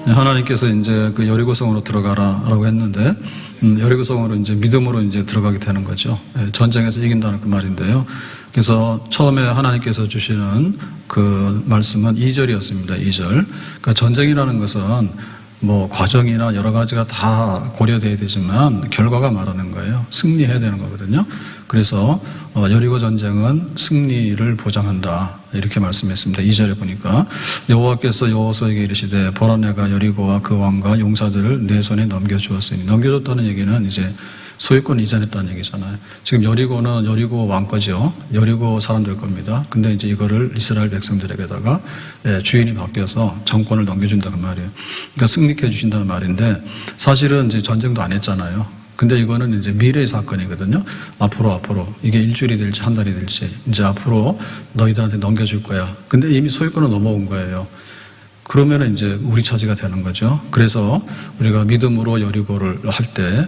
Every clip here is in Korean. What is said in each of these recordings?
하나님께서 이제 그 여리고성으로 들어가라라고 했는데, 여리고성으로 이제 믿음으로 이제 들어가게 되는 거죠. 전쟁에서 이긴다는 그 말인데요. 그래서 처음에 하나님께서 주시는 그 말씀은 2절이었습니다. 2절. 그러니까 전쟁이라는 것은 뭐 과정이나 여러 가지가 다 고려돼야 되지만 결과가 말하는 거예요. 승리해야 되는 거거든요. 그래서 여리고 전쟁은 승리를 보장한다 이렇게 말씀했습니다. 2절에 보니까 여호와께서 여호수아에게 이르시되 보라 내가 여리고와 그 왕과 용사들을 내 손에 넘겨주었으니, 넘겨줬다는 얘기는 이제 소유권 이전했다는 얘기잖아요. 지금 여리고는 여리고 왕 거죠. 여리고 사람들 겁니다. 근데 이제 이거를 이스라엘 백성들에게다가 주인이 바뀌어서 정권을 넘겨준다는 말이에요. 그러니까 승리케 해주신다는 말인데, 사실은 이제 전쟁도 안 했잖아요. 근데 이거는 이제 미래의 사건이거든요. 앞으로 이게 일주일이 될지 한 달이 될지 이제 앞으로 너희들한테 넘겨줄 거야. 근데 이미 소유권은 넘어온 거예요. 그러면은 이제 우리 차지가 되는 거죠. 그래서 우리가 믿음으로 여리고를 할 때,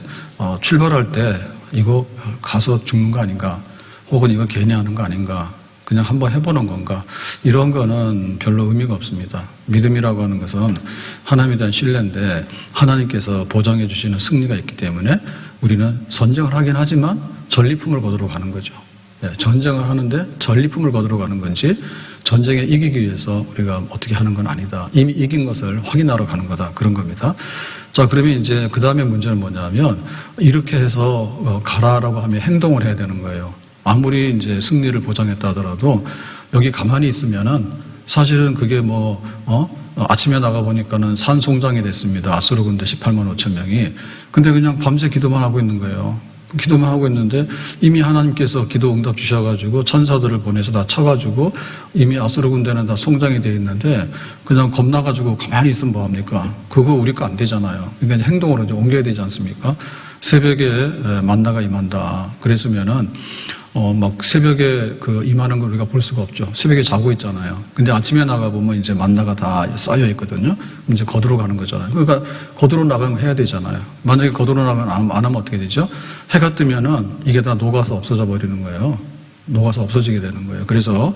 출발할 때 이거 가서 죽는 거 아닌가? 혹은 이거 괜히 하는 거 아닌가? 그냥 한번 해보는 건가? 이런 거는 별로 의미가 없습니다. 믿음이라고 하는 것은 하나님에 대한 신뢰인데 하나님께서 보장해 주시는 승리가 있기 때문에 우리는 전쟁을 하긴 하지만 전리품을 거두러 가는 거죠. 전쟁을 하는데 전리품을 거두러 가는 건지, 전쟁에 이기기 위해서 우리가 어떻게 하는 건 아니다. 이미 이긴 것을 확인하러 가는 거다. 그런 겁니다. 자, 그러면 이제 그 다음에 문제는 뭐냐면, 이렇게 해서 가라라고 하면 행동을 해야 되는 거예요. 아무리 이제 승리를 보장했다 하더라도 여기 가만히 있으면은 사실은 그게 아침에 나가보니까는 산송장이 됐습니다. 아수르 군대 18만 5천 명이. 근데 그냥 밤새 기도만 하고 있는 거예요. 기도만 하고 있는데 이미 하나님께서 기도 응답 주셔가지고 천사들을 보내서 다 쳐가지고 이미 아수르 군대는 다 송장이 되어 있는데 그냥 겁나가지고 가만히 있으면 뭐합니까? 그거 우리 거 안 되잖아요. 그러니까 행동으로 이제 옮겨야 되지 않습니까? 새벽에 만나가 임한다. 그랬으면은 막 새벽에 임하는 걸 우리가 볼 수가 없죠. 새벽에 자고 있잖아요. 근데 아침에 나가보면 이제 만나가 다 쌓여 있거든요. 이제 거두러 가는 거잖아요. 그러니까 거두러 나가면 해야 되잖아요. 만약에 거두러 나가면 안 하면 어떻게 되죠? 해가 뜨면은 이게 다 녹아서 없어져 버리는 거예요. 녹아서 없어지게 되는 거예요. 그래서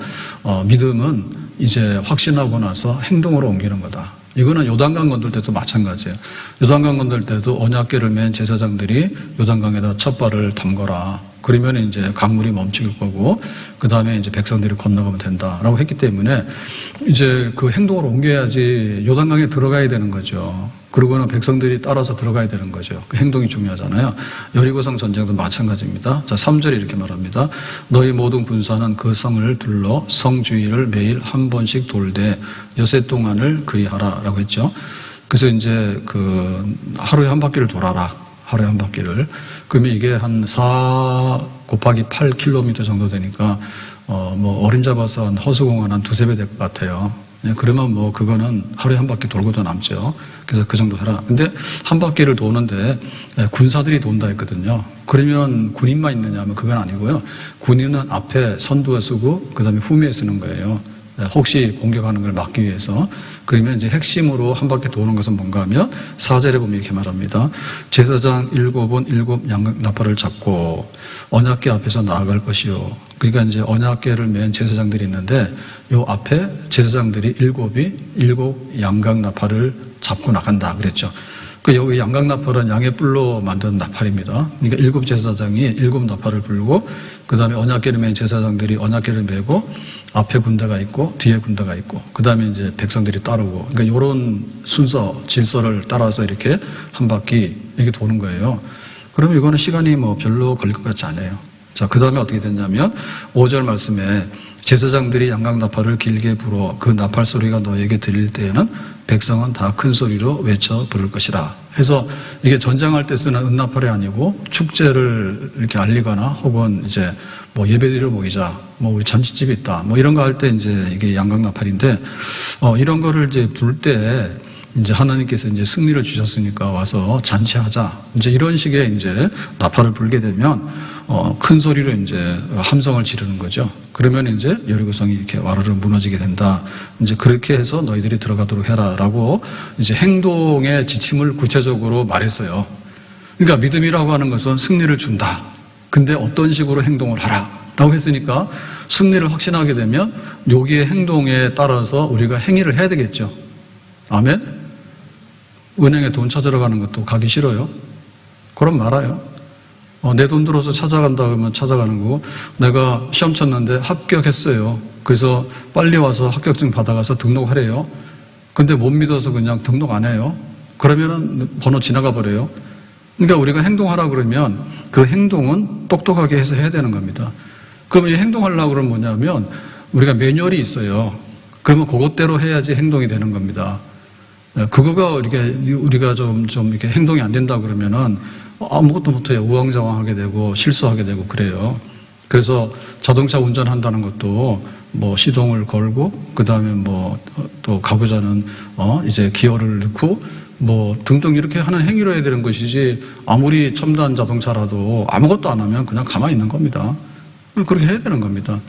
믿음은 이제 확신하고 나서 행동으로 옮기는 거다. 이거는 요단강 건들 때도 마찬가지예요. 요단강 건들 때도 언약궤를 맨 제사장들이 요단강에다 첫 발을 담거라. 그러면 이제 강물이 멈출 거고, 그 다음에 이제 백성들이 건너가면 된다라고 했기 때문에 이제 그 행동으로 옮겨야지 요단강에 들어가야 되는 거죠. 그리고는 백성들이 따라서 들어가야 되는 거죠. 그 행동이 중요하잖아요. 여리고성 전쟁도 마찬가지입니다. 자, 3절에 이렇게 말합니다. 너희 모든 군사는 그 성을 둘러 성 주위를 매일 한 번씩 돌되 여세 동안을 그리하라라고 했죠. 그래서 이제 하루에 한 바퀴를 돌아라. 하루에 한 바퀴를. 그러면 이게 한 4 곱하기 8km 정도 되니까, 어림잡아서 한 허수공원 한 2-3배 될 것 같아요. 그러면 그거는 하루에 한 바퀴 돌고도 남죠. 그래서 그 정도 해라. 근데 한 바퀴를 도는데 군사들이 돈다 했거든요. 그러면 군인만 있느냐 하면 그건 아니고요. 군인은 앞에 선두에 쓰고, 그 다음에 후미에 쓰는 거예요. 혹시 공격하는 걸 막기 위해서. 그러면 이제 핵심으로 한 바퀴 도는 것은 뭔가 하면 4절에 보면 이렇게 말합니다. 제사장 7은 7 양나팔을 잡고 언약궤 앞에서 나아갈 것이요. 그러니까 이제 언약궤를 맨 제사장들이 있는데 요 앞에 제사장들이 7이 7 양각나팔을 잡고 나간다 그랬죠. 여기 양각나팔은 양의 뿔로 만든 나팔입니다. 그러니까 7 제사장이 7 나팔을 불고, 그 다음에 언약궤를 맨 제사장들이 언약궤를 메고 앞에 군대가 있고 뒤에 군대가 있고, 그 다음에 이제 백성들이 따르고, 그러니까 이런 순서, 질서를 따라서 이렇게 한 바퀴 이렇게 도는 거예요. 그러면 이거는 시간이 별로 걸릴 것 같지 않아요. 자, 그 다음에 어떻게 됐냐면 5절 말씀에 제사장들이 양각나팔을 길게 불어 그 나팔 소리가 너에게 들릴 때에는 백성은 다 큰 소리로 외쳐 부를 것이라. 해서 이게 전쟁할 때 쓰는 은나팔이 아니고 축제를 이렇게 알리거나 혹은 이제 예배드리러 모이자, 우리 잔치집이 있다, 이런 거 할 때 이제 이게 양각나팔인데, 이런 거를 이제 불 때 이제 하나님께서 이제 승리를 주셨으니까 와서 잔치하자. 이제 이런 식의 이제 나팔을 불게 되면 큰 소리로 이제 함성을 지르는 거죠. 그러면 이제 여리고성이 이렇게 와르르 무너지게 된다. 이제 그렇게 해서 너희들이 들어가도록 해라라고 이제 행동의 지침을 구체적으로 말했어요. 그러니까 믿음이라고 하는 것은 승리를 준다. 근데 어떤 식으로 행동을 하라라고 했으니까 승리를 확신하게 되면 여기에 행동에 따라서 우리가 행위를 해야 되겠죠. 아멘. 은행에 돈 찾으러 가는 것도 가기 싫어요? 그럼 말아요. 내 돈 들어서 찾아간다 그러면 찾아가는 거고, 내가 시험 쳤는데 합격했어요. 그래서 빨리 와서 합격증 받아가서 등록하래요. 근데 못 믿어서 그냥 등록 안 해요. 그러면은 번호 지나가 버려요. 그러니까 우리가 행동하라 그러면 그 행동은 똑똑하게 해서 해야 되는 겁니다. 그러면 이 행동하려고 그러면 뭐냐면 우리가 매뉴얼이 있어요. 그러면 그것대로 해야지 행동이 되는 겁니다. 그거가 우리가 좀 이렇게 행동이 안 된다 그러면은 아무것도 못해요. 우왕좌왕하게 되고 실수하게 되고 그래요. 그래서 자동차 운전한다는 것도 뭐 시동을 걸고 그 다음에 뭐 또 가고자는 이제 기어를 넣고 뭐 등등 이렇게 하는 행위로 해야 되는 것이지, 아무리 첨단 자동차라도 아무것도 안 하면 그냥 가만히 있는 겁니다. 그렇게 해야 되는 겁니다.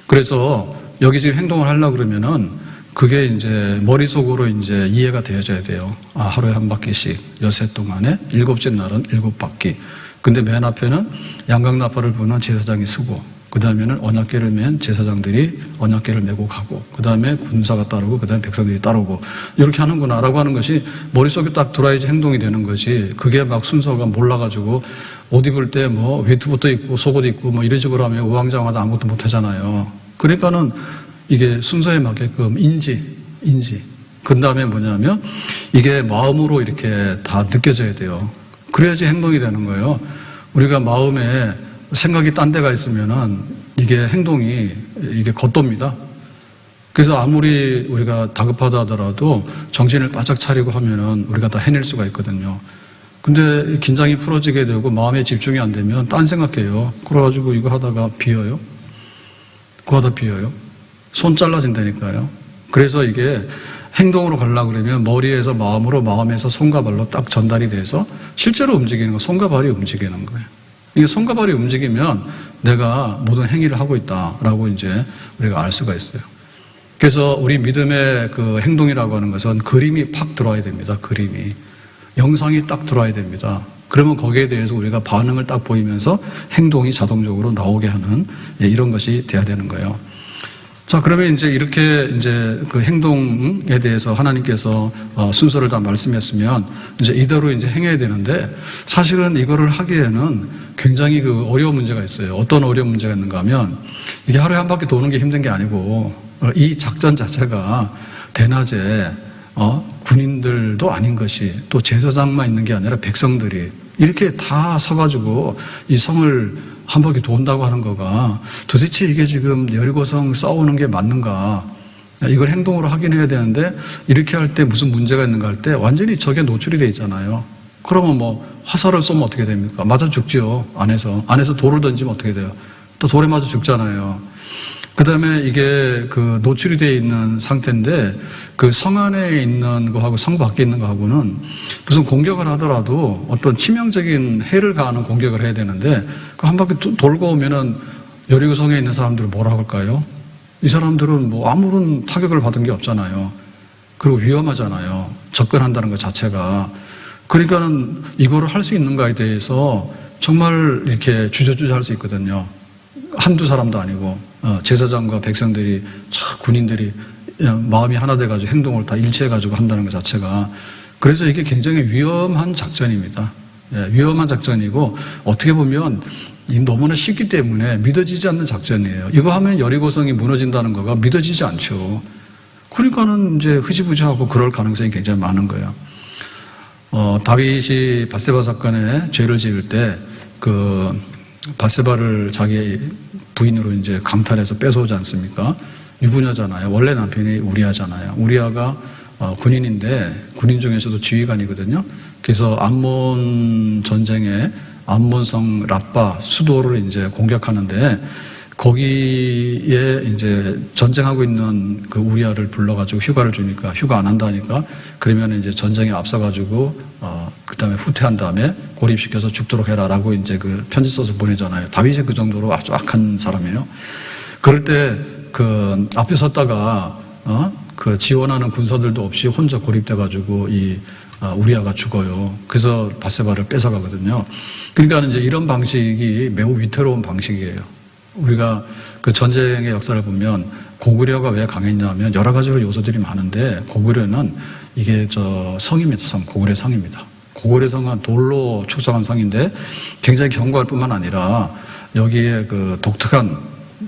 그래서 여기 지금 행동을 하려고 그러면은 그게 이제 머릿속으로 이제 이해가 되어져야 돼요. 하루에 한 바퀴씩 엿새 동안에 7째 날은 7바퀴. 근데 맨 앞에는 양강나팔을 부는 제사장이 서고, 그 다음에는 언약궤를 맨 제사장들이 언약궤를 메고 가고, 그 다음에 군사가 따르고, 그 다음에 백성들이 따르고, 이렇게 하는구나 라고 하는 것이 머릿속에 딱 들어야지 행동이 되는 거지. 그게 막 순서가 몰라가지고 옷 입을 때 뭐 외투부터 입고 속옷 입고 뭐 이런 식으로 하면 우왕좌왕하다 아무것도 못 하잖아요. 그러니까는 이게 순서에 맞게끔 인지. 그 다음에 뭐냐면 이게 마음으로 이렇게 다 느껴져야 돼요. 그래야지 행동이 되는 거예요. 우리가 마음에 생각이 딴 데가 있으면은 이게 행동이 이게 겉돕니다. 그래서 아무리 우리가 다급하다 하더라도 정신을 바짝 차리고 하면은 우리가 다 해낼 수가 있거든요. 근데 긴장이 풀어지게 되고 마음에 집중이 안 되면 딴 생각해요. 그래가지고 이거 하다가 비어요. 그거 하다 비어요. 손 잘라진다니까요. 그래서 이게 행동으로 가려고 그러면 머리에서 마음으로, 마음에서 손과 발로 딱 전달이 돼서 실제로 움직이는 거, 손과 발이 움직이는 거예요. 이게 손과 발이 움직이면 내가 모든 행위를 하고 있다라고 이제 우리가 알 수가 있어요. 그래서 우리 믿음의 그 행동이라고 하는 것은 그림이 팍 들어와야 됩니다. 그림이. 영상이 딱 들어와야 됩니다. 그러면 거기에 대해서 우리가 반응을 딱 보이면서 행동이 자동적으로 나오게 하는 이런 것이 돼야 되는 거예요. 자, 그러면 이제 이렇게 이제 그 행동에 대해서 하나님께서 순서를 다 말씀했으면 이제 이대로 이제 행해야 되는데, 사실은 이거를 하기에는 굉장히 그 어려운 문제가 있어요. 어떤 어려운 문제가 있는가 하면 이게 하루에 한 바퀴 도는 게 힘든 게 아니고, 이 작전 자체가 대낮에 군인들도 아닌 것이, 또 제사장만 있는 게 아니라 백성들이 이렇게 다 서가지고 이 성을 한 바퀴 돈다고 하는 거가 도대체 이게 지금 여리고성 싸우는 게 맞는가? 이걸 행동으로 하긴 해야 되는데 이렇게 할 때 무슨 문제가 있는가 할 때 완전히 적에 노출이 돼 있잖아요. 그러면 뭐 화살을 쏘면 어떻게 됩니까? 맞아 죽지요. 안에서 돌을 던지면 어떻게 돼요? 또 돌에 맞아 죽잖아요. 그 다음에 이게 그 노출이 되어 있는 상태인데 그 성 안에 있는 거하고 성 밖에 있는 거하고는 무슨 공격을 하더라도 어떤 치명적인 해를 가하는 공격을 해야 되는데 그 한 바퀴 돌고 오면은 여리고성에 있는 사람들은 뭐라고 할까요? 이 사람들은 뭐 아무런 타격을 받은 게 없잖아요. 그리고 위험하잖아요. 접근한다는 것 자체가. 그러니까는 이거를 할 수 있는가에 대해서 정말 이렇게 주저주저 할 수 있거든요. 한두 사람도 아니고 제사장과 백성들이, 군인들이 마음이 하나 돼가지고 행동을 다 일치해가지고 한다는 것 자체가. 그래서 이게 굉장히 위험한 작전입니다. 위험한 작전이고 어떻게 보면 너무나 쉽기 때문에 믿어지지 않는 작전이에요. 이거 하면 여리고성이 무너진다는 거가 믿어지지 않죠. 그러니까는 이제 흐지부지하고 그럴 가능성이 굉장히 많은 거예요. 다윗이 밧세바 사건에 죄를 지을 때 그 밧세바를 자기 부인으로 이제 강탈해서 뺏어오지 않습니까? 유부녀잖아요. 원래 남편이 우리아잖아요. 우리아가 군인인데 군인 중에서도 지휘관이거든요. 그래서 암몬 전쟁에 암몬성 라빠 수도를 이제 공격하는데 거기에 이제 전쟁하고 있는 그 우리아를 불러가지고 휴가를 주니까 휴가 안 한다니까 그러면 이제 전쟁에 앞서가지고 그 다음에 후퇴한 다음에 고립시켜서 죽도록 해라라고 이제 그 편지 써서 보내잖아요. 다윗이 그 정도로 아주 악한 사람이에요. 그럴 때 그 앞에 섰다가 그 지원하는 군사들도 없이 혼자 고립돼가지고 이 우리아가 죽어요. 그래서 밧세바를 뺏어가거든요. 그러니까 이제 이런 방식이 매우 위태로운 방식이에요. 우리가 그 전쟁의 역사를 보면 고구려가 왜 강했냐면 여러 가지로 요소들이 많은데 고구려는 이게 성입니다. 성, 고구려 성입니다. 고구려 성은 돌로 축성한 성인데 굉장히 견고할 뿐만 아니라 여기에 그 독특한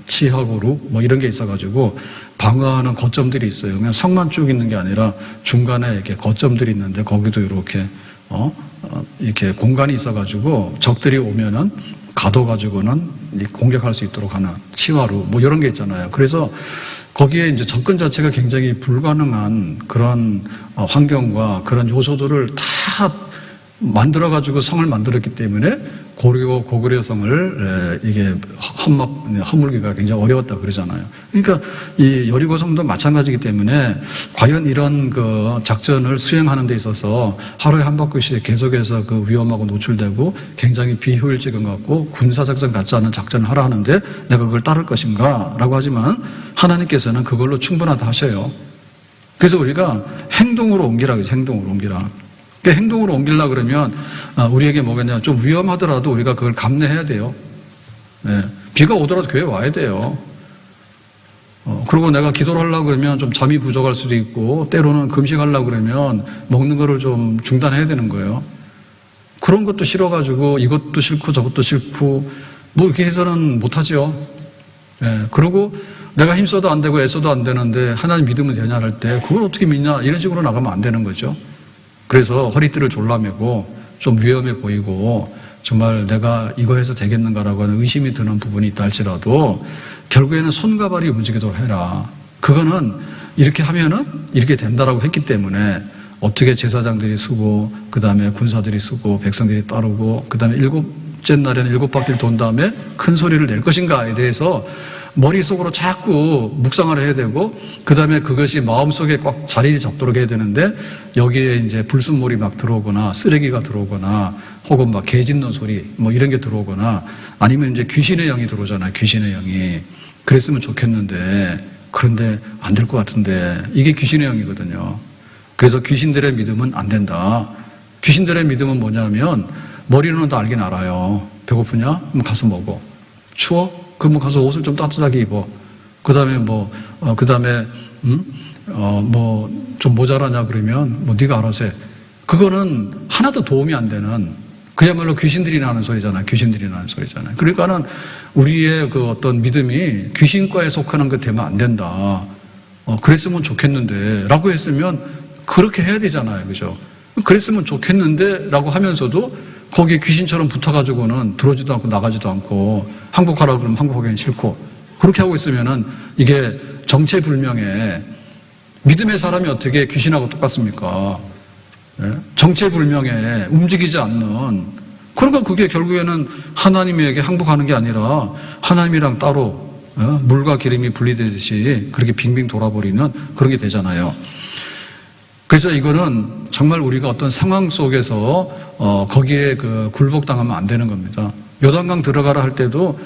치하고루 뭐 이런 게 있어가지고 방어하는 거점들이 있어요. 그냥 성만 쭉 있는 게 아니라 중간에 이렇게 거점들이 있는데 거기도 이렇게 이렇게 공간이 있어가지고 적들이 오면은 가둬가지고는 공격할 수 있도록 하는 치화루 뭐 이런 게 있잖아요. 그래서 거기에 이제 접근 자체가 굉장히 불가능한 그런 환경과 그런 요소들을 다 만들어가지고 성을 만들었기 때문에 고구려 성을 이게 허물기가 굉장히 어려웠다 그러잖아요. 그러니까 이 여리고 성도 마찬가지이기 때문에 과연 이런 그 작전을 수행하는 데 있어서 하루에 한 바퀴씩 계속해서 그 위험하고 노출되고 굉장히 비효율적인 것 같고 군사작전 같지 않은 작전을 하라 하는데 내가 그걸 따를 것인가 라고 하지만 하나님께서는 그걸로 충분하다 하셔요. 그래서 우리가 행동으로 옮기라 그러죠. 행동으로 옮기라. 행동으로 옮기려고 그러면 우리에게 뭐겠냐, 좀 위험하더라도 우리가 그걸 감내해야 돼요. 네. 비가 오더라도 교회 와야 돼요. 그리고 내가 기도를 하려고 그러면 좀 잠이 부족할 수도 있고 때로는 금식하려고 그러면 먹는 거를 좀 중단해야 되는 거예요. 그런 것도 싫어가지고 이것도 싫고 저것도 싫고 뭐 이렇게 해서는 못하죠. 네. 그리고 내가 힘써도 안 되고 애써도 안 되는데 하나님 믿으면 되냐 할 때 그걸 어떻게 믿냐 이런 식으로 나가면 안 되는 거죠. 그래서 허리띠를 졸라매고 좀 위험해 보이고 정말 내가 이거 해서 되겠는가라고 하는 의심이 드는 부분이 있다 할지라도 결국에는 손과 발이 움직이도록 해라. 그거는 이렇게 하면은 이렇게 된다라고 했기 때문에 어떻게 제사장들이 쓰고 그 다음에 군사들이 쓰고 백성들이 따르고 그 다음에 일곱째 날에는 7바퀴를 돈 다음에 큰 소리를 낼 것인가에 대해서 머릿속으로 자꾸 묵상을 해야 되고 그 다음에 그것이 마음속에 꽉 자리 잡도록 해야 되는데 여기에 이제 불순물이 막 들어오거나 쓰레기가 들어오거나 혹은 막 개 짖는 소리 뭐 이런 게 들어오거나 아니면 이제 귀신의 영이 들어오잖아요. 귀신의 영이. 그랬으면 좋겠는데 그런데 안 될 것 같은데 이게 귀신의 영이거든요. 그래서 귀신들의 믿음은 안 된다. 귀신들의 믿음은 뭐냐면 머리로는 다 알긴 알아요. 배고프냐? 그럼 가서 먹어. 추워? 그럼 가서 옷을 좀 따뜻하게 입어. 그 다음에 좀 모자라냐 그러면 네가 알아서 해. 그거는 하나도 도움이 안 되는 그야말로 귀신들이 나는 소리잖아요. 귀신들이 나는 소리잖아요. 그러니까는 우리의 그 어떤 믿음이 귀신과에 속하는 게 되면 안 된다. 그랬으면 좋겠는데 라고 했으면 그렇게 해야 되잖아요. 그죠? 그랬으면 좋겠는데 라고 하면서도 거기에 귀신처럼 붙어가지고는 들어오지도 않고 나가지도 않고 항복하라고 그러면 항복하기는 싫고 그렇게 하고 있으면은 이게 정체불명의 믿음의 사람이 어떻게 귀신하고 똑같습니까? 정체불명의 움직이지 않는 그러니까 그게 결국에는 하나님에게 항복하는 게 아니라 하나님이랑 따로 물과 기름이 분리되듯이 그렇게 빙빙 돌아버리는 그런 게 되잖아요. 그래서 이거는 정말 우리가 어떤 상황 속에서 거기에 그 굴복당하면 안 되는 겁니다. 요단강 들어가라 할 때도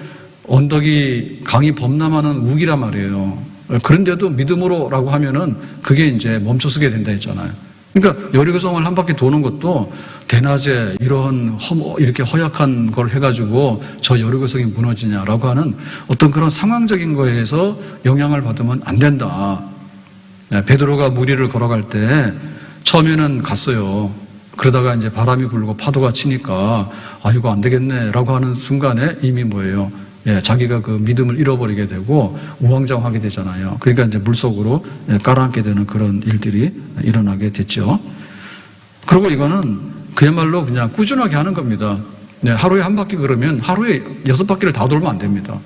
언덕이 강이 범람하는 우기란 말이에요. 그런데도 믿음으로라고 하면은 그게 이제 멈춰서게 된다 했잖아요. 그러니까 여리고성을 한 바퀴 도는 것도 대낮에 이런 이렇게 허약한 걸 해가지고 저 여리고성이 무너지냐라고 하는 어떤 그런 상황적인 거에서 영향을 받으면 안 된다. 베드로가 무리를 걸어갈 때 처음에는 갔어요. 그러다가 이제 바람이 불고 파도가 치니까 이거 안 되겠네라고 하는 순간에 이미 뭐예요? 자기가 그 믿음을 잃어버리게 되고 우왕좌왕하게 되잖아요. 그러니까 이제 물속으로 깔아앉게 되는 그런 일들이 일어나게 됐죠. 그리고 이거는 그야말로 그냥 꾸준하게 하는 겁니다. 하루에 한 바퀴 그러면 하루에 6바퀴를 다 돌면 안 됩니다.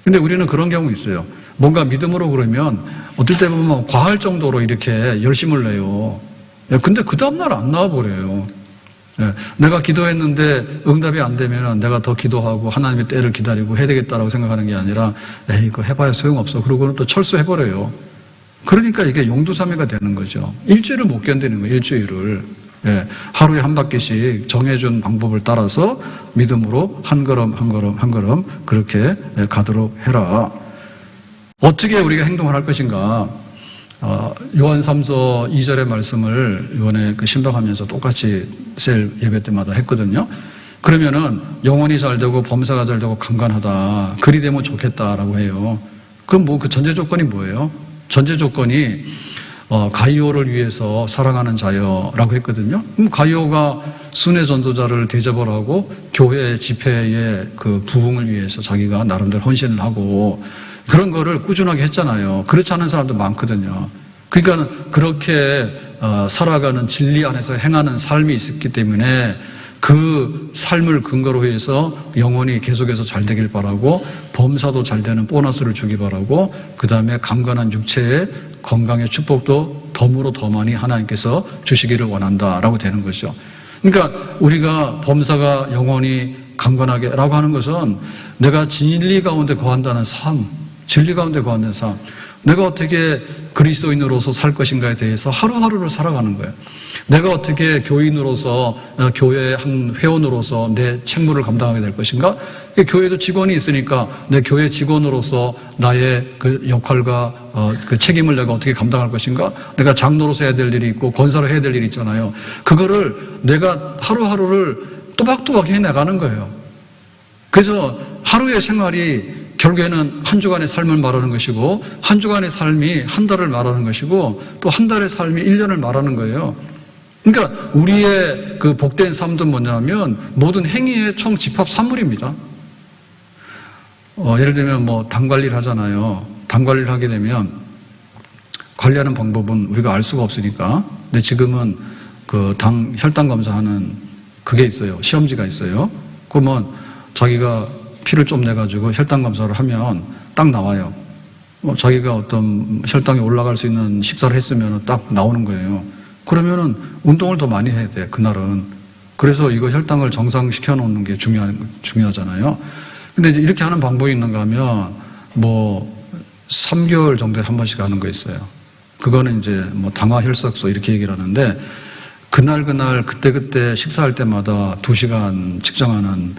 근데 우리는 그런 경우 있어요. 뭔가 믿음으로 그러면 어떨 때 보면 과할 정도로 이렇게 열심을 내요. 근데 그 다음날 안 나와버려요. 내가 기도했는데 응답이 안 되면 내가 더 기도하고 하나님의 때를 기다리고 해야 되겠다라고 생각하는 게 아니라 이거 해봐야 소용없어. 그러고는 또 철수해버려요. 그러니까 이게 용두사미가 되는 거죠. 일주일을 못 견디는 거예요. 일주일을. 하루에 한 바퀴씩 정해준 방법을 따라서 믿음으로 한 걸음 한 걸음 한 걸음 그렇게 가도록 해라. 어떻게 우리가 행동을 할 것인가? 요한 3서 2절의 말씀을 이번에 그 신방하면서 똑같이 셀 예배 때마다 했거든요. 그러면은 영혼이 잘 되고 범사가 잘 되고 강건하다. 그리 되면 좋겠다라고 해요. 그럼 그 전제 조건이 뭐예요? 전제 조건이 가이오를 위해서 사랑하는 자여라고 했거든요. 그럼 가이오가 순회 전도자를 대접을 하고 교회 집회의 그 부흥을 위해서 자기가 나름대로 헌신을 하고 그런 거를 꾸준하게 했잖아요. 그렇지 않은 사람도 많거든요. 그러니까 그렇게 살아가는 진리 안에서 행하는 삶이 있었기 때문에 그 삶을 근거로 해서 영혼이 계속해서 잘 되길 바라고 범사도 잘 되는 보너스를 주기 바라고 그 다음에 강건한 육체의 건강의 축복도 덤으로 더 많이 하나님께서 주시기를 원한다라고 되는 거죠. 그러니까 우리가 범사가 영혼이 강건하게 라고 하는 것은 내가 진리 가운데 거한다는 삶, 진리 가운데 거한다는 삶, 내가 어떻게 그리스도인으로서 살 것인가에 대해서 하루하루를 살아가는 거예요. 내가 어떻게 교인으로서 교회의 한 회원으로서 내 책무를 감당하게 될 것인가? 교회도 직원이 있으니까 내 교회 직원으로서 나의 그 역할과 그 책임을 내가 어떻게 감당할 것인가? 내가 장로로서 해야 될 일이 있고 권사로 해야 될 일이 있잖아요. 그거를 내가 하루하루를 또박또박 해나가는 거예요. 그래서 하루의 생활이 결국에는 한 주간의 삶을 말하는 것이고 한 주간의 삶이 한 달을 말하는 것이고 또 한 달의 삶이 1년을 말하는 거예요. 그러니까 우리의 그 복된 삶도 뭐냐면 모든 행위의 총 집합 산물입니다. 예를 들면 뭐 당 관리를 하잖아요. 당 관리를 하게 되면 관리하는 방법은 우리가 알 수가 없으니까. 근데 지금은 그 당 혈당 검사하는 그게 있어요. 시험지가 있어요. 그러면 자기가 피를 좀 내가지고 혈당 검사를 하면 딱 나와요. 자기가 어떤 혈당이 올라갈 수 있는 식사를 했으면 딱 나오는 거예요. 그러면은 운동을 더 많이 해야 돼, 그날은. 그래서 이거 혈당을 정상시켜 놓는 게 중요하잖아요. 근데 이제 이렇게 하는 방법이 있는가 하면 뭐 3개월 정도에 한 번씩 하는 거 있어요. 그거는 이제 뭐 당화혈색소 이렇게 얘기를 하는데 그날 그때 식사할 때마다 2시간 측정하는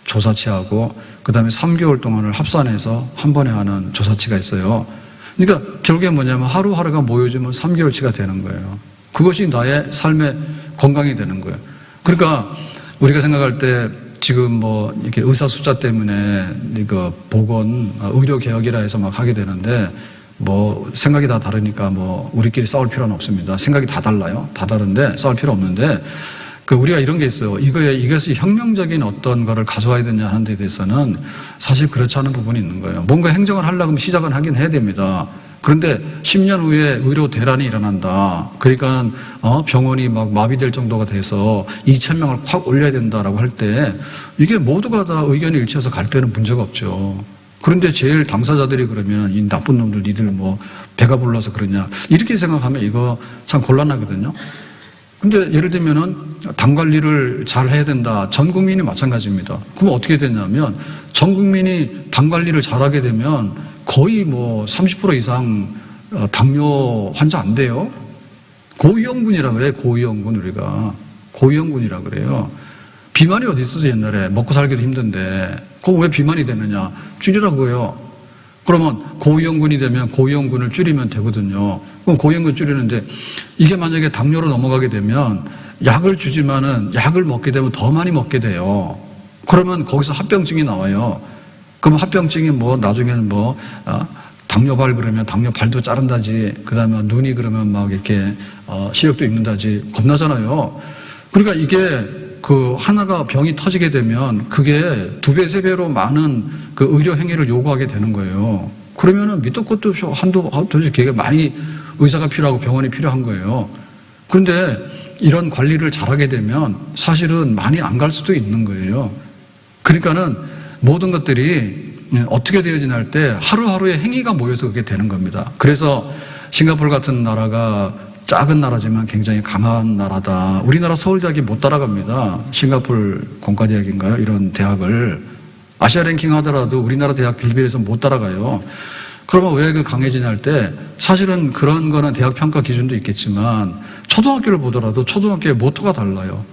조사치하고 그 다음에 3개월 동안을 합산해서 한 번에 하는 조사치가 있어요. 그러니까 결국에 뭐냐면 하루하루가 모여지면 3개월치가 되는 거예요. 그것이 나의 삶의 건강이 되는 거예요. 그러니까 우리가 생각할 때 지금 뭐 이렇게 의사 숫자 때문에 이거 보건 의료 개혁이라 해서 막 하게 되는데 뭐 생각이 다 다르니까 뭐 우리끼리 싸울 필요는 없습니다. 생각이 다 달라요. 다 다른데 싸울 필요 없는데 우리가 이런 게 있어요. 이것이 혁명적인 어떤 거를 가져와야 되냐 하는 데 대해서는 사실 그렇지 않은 부분이 있는 거예요. 뭔가 행정을 하려면 시작은 하긴 해야 됩니다. 그런데 10년 후에 의료 대란이 일어난다. 그러니까 병원이 막 마비될 정도가 돼서 2,000명을 확 올려야 된다라고 할 때 이게 모두가 다 의견이 일치해서 갈 때는 문제가 없죠. 그런데 제일 당사자들이 그러면 이 나쁜 놈들 니들 뭐 배가 불러서 그러냐 이렇게 생각하면 이거 참 곤란하거든요. 근데 예를 들면은 당 관리를 잘 해야 된다. 전 국민이 마찬가지입니다. 그럼 어떻게 되냐면 전 국민이 당 관리를 잘하게 되면 거의 뭐 30% 이상 당뇨 환자 안 돼요. 고위험군이라 그래요. 고위험군 우리가. 고위험군이라 그래요. 비만이 어디 있어서 옛날에 먹고 살기도 힘든데 그럼 왜 비만이 되느냐. 줄이라고요. 그러면 고위험군이 되면 고위험군을 줄이면 되거든요. 그럼 고위험군 줄이는데 이게 만약에 당뇨로 넘어가게 되면 약을 주지만은 약을 먹게 되면 더 많이 먹게 돼요. 그러면 거기서 합병증이 나와요. 그럼 합병증이 뭐 나중에는 뭐 당뇨발 그러면 당뇨발도 자른다지 그 다음에 눈이 그러면 막 이렇게 시력도 잃는다지 겁나잖아요. 그러니까 이게 그 하나가 병이 터지게 되면 그게 2배, 3배로 많은 그 의료 행위를 요구하게 되는 거예요. 그러면은 밑도 끝도 없이 도대체 되게 많이 의사가 필요하고 병원이 필요한 거예요. 그런데 이런 관리를 잘하게 되면 사실은 많이 안 갈 수도 있는 거예요. 그러니까는 모든 것들이 어떻게 되어지냐 할 때 하루하루의 행위가 모여서 그렇게 되는 겁니다. 그래서 싱가포르 같은 나라가 작은 나라지만 굉장히 강한 나라다. 우리나라 서울대학이 못 따라갑니다. 싱가포르 공과대학인가요? 이런 대학을. 아시아 랭킹 하더라도 우리나라 대학 빌빌에서 못 따라가요. 그러면 왜 그 강해지냐 할 때 사실은 그런 거는 대학 평가 기준도 있겠지만 초등학교를 보더라도 초등학교의 모토가 달라요.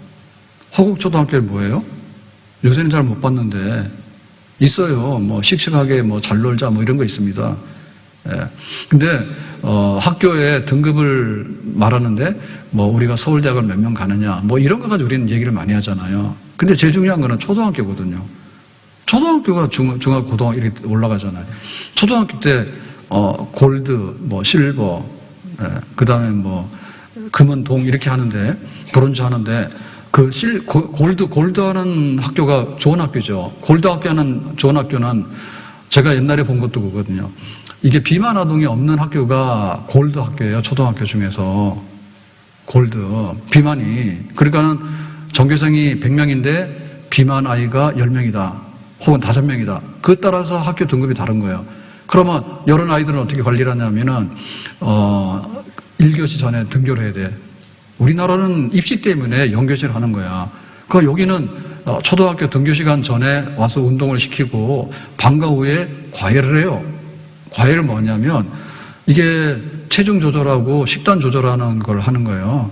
허국 초등학교는 뭐예요? 요새는 잘 못 봤는데 있어요. 뭐 씩씩하게 뭐 잘 놀자 뭐 이런 거 있습니다. 예. 근데 학교의 등급을 말하는데 뭐 우리가 서울대학을 몇 명 가느냐 뭐 이런 거 가지고 우리는 얘기를 많이 하잖아요. 근데 제일 중요한 거는 초등학교거든요. 초등학교가 중학, 고등학교 이렇게 올라가잖아요. 초등학교 때 골드, 뭐 실버, 그 다음에 뭐, 금은 동 이렇게 하는데, 브론즈 하는데, 골드 하는 학교가 좋은 학교죠. 골드 학교 하는 좋은 학교는 제가 옛날에 본 것도 그거거든요. 이게 비만 아동이 없는 학교가 골드 학교예요. 초등학교 중에서. 골드. 비만이. 그러니까는 전교생이 100명인데 비만 아이가 10명이다. 혹은 5명이다. 그에 따라서 학교 등급이 다른 거예요. 그러면 이런 아이들은 어떻게 관리를 하냐면은, 1교시 전에 등교를 해야 돼. 우리나라는 입시 때문에 연교시를 하는 거야. 그 여기는 초등학교 등교 시간 전에 와서 운동을 시키고 방과 후에 과외를 해요. 과외를 뭐냐면 이게 체중 조절하고 식단 조절하는 걸 하는 거예요.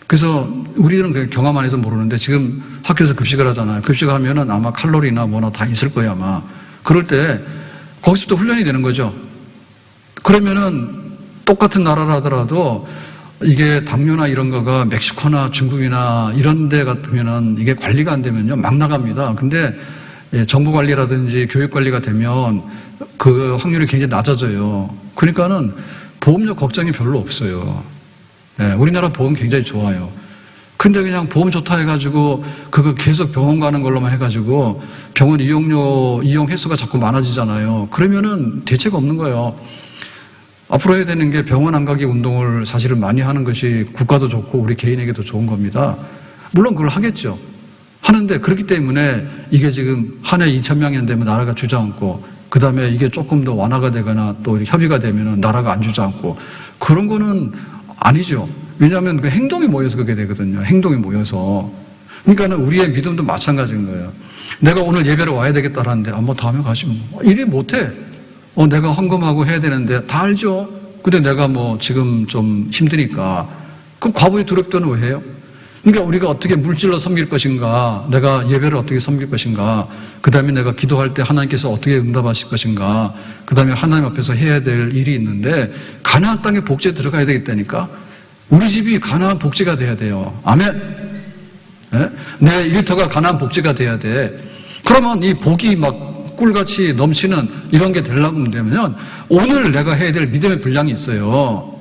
그래서 우리는 그냥 경험 안 해서 모르는데 지금 학교에서 급식을 하잖아요. 급식을 하면은 아마 칼로리나 뭐나 다 있을 거예요, 아마. 그럴 때 거기서부터 훈련이 되는 거죠. 그러면은 똑같은 나라라 하더라도 이게 당뇨나 이런 거가 멕시코나 중국이나 이런 데 같으면은 이게 관리가 안 되면요, 막 나갑니다. 근데 정부 관리라든지 교육 관리가 되면 그 확률이 굉장히 낮아져요. 그러니까는 보험료 걱정이 별로 없어요. 우리나라 보험 굉장히 좋아요. 근데 그냥 보험 좋다 해가지고 그거 계속 병원 가는 걸로만 해가지고 병원 이용 횟수가 자꾸 많아지잖아요. 그러면은 대책 없는 거예요. 앞으로 해야 되는 게 병원 안 가기 운동을 사실은 많이 하는 것이 국가도 좋고 우리 개인에게도 좋은 겁니다. 물론 그걸 하겠죠. 하는데 그렇기 때문에 이게 지금 한 해 2,000명이 되면 나라가 주저앉고 그 다음에 이게 조금 더 완화가 되거나 또 협의가 되면 나라가 안 주저앉고 그런 거는 아니죠. 왜냐하면 그 행동이 모여서 그렇게 되거든요. 행동이 모여서. 그러니까 우리의 믿음도 마찬가지인 거예요. 내가 오늘 예배를 와야 되겠다라는데 뭐 다음에 가시 뭐 이리 못해. 내가 헌금하고 해야 되는데 다 알죠. 근데 내가 뭐 지금 좀 힘드니까 그럼 과부의 두렵도는 왜 해요? 그러니까 우리가 어떻게 물질로 섬길 것인가, 내가 예배를 어떻게 섬길 것인가, 그 다음에 내가 기도할 때 하나님께서 어떻게 응답하실 것인가, 그 다음에 하나님 앞에서 해야 될 일이 있는데 가나안 땅에 복지에 들어가야 되겠다니까. 우리 집이 가나안 복지가 돼야 돼요. 아멘. 네? 내 일터가 가나안 복지가 돼야 돼. 그러면 이 복이 막 꿀같이 넘치는 이런 게 되려고 되면 오늘 내가 해야 될 믿음의 분량이 있어요.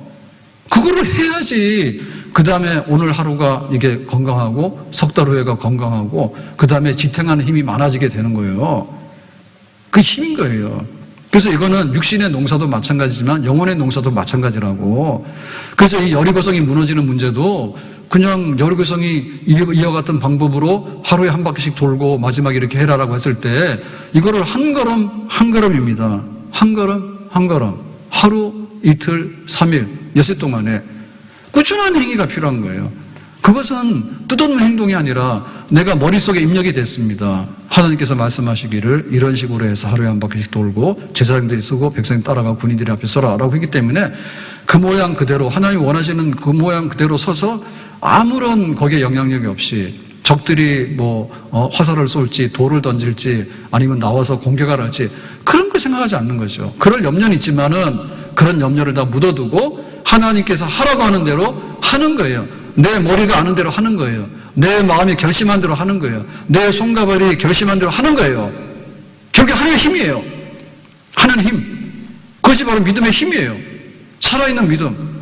그거를 해야지 그 다음에 오늘 하루가 이게 건강하고 석 달 후에가 건강하고 그 다음에 지탱하는 힘이 많아지게 되는 거예요. 그게 힘인 거예요. 그래서 이거는 육신의 농사도 마찬가지지만 영혼의 농사도 마찬가지라고. 그래서 이 여리고성이 무너지는 문제도 그냥 여리고성이 이어갔던 방법으로 하루에 한 바퀴씩 돌고 마지막에 이렇게 해라라고 했을 때 이거를 한 걸음 한 걸음입니다. 한 걸음 한 걸음. 하루, 이틀, 3일, 엿새 동안에 꾸준한 행위가 필요한 거예요. 그것은 뜻없는 행동이 아니라 내가 머릿속에 입력이 됐습니다. 하나님께서 말씀하시기를 이런 식으로 해서 하루에 한 바퀴씩 돌고 제사장들이 쓰고 백성이 따라가고 군인들이 앞에 서라 라고 했기 때문에 그 모양 그대로 하나님이 원하시는 그 모양 그대로 서서 아무런 거기에 영향력이 없이 적들이 화살을 쏠지 돌을 던질지 아니면 나와서 공격을 할지 그런 거 생각하지 않는 거죠. 그럴 염려는 있지만은 그런 염려를 다 묻어두고 하나님께서 하라고 하는 대로 하는 거예요. 내 머리가 아는 대로 하는 거예요. 내 마음이 결심한 대로 하는 거예요. 내 손과 발이 결심한 대로 하는 거예요. 결국 하나의 힘이에요. 하는 힘. 그것이 바로 믿음의 힘이에요. 살아있는 믿음.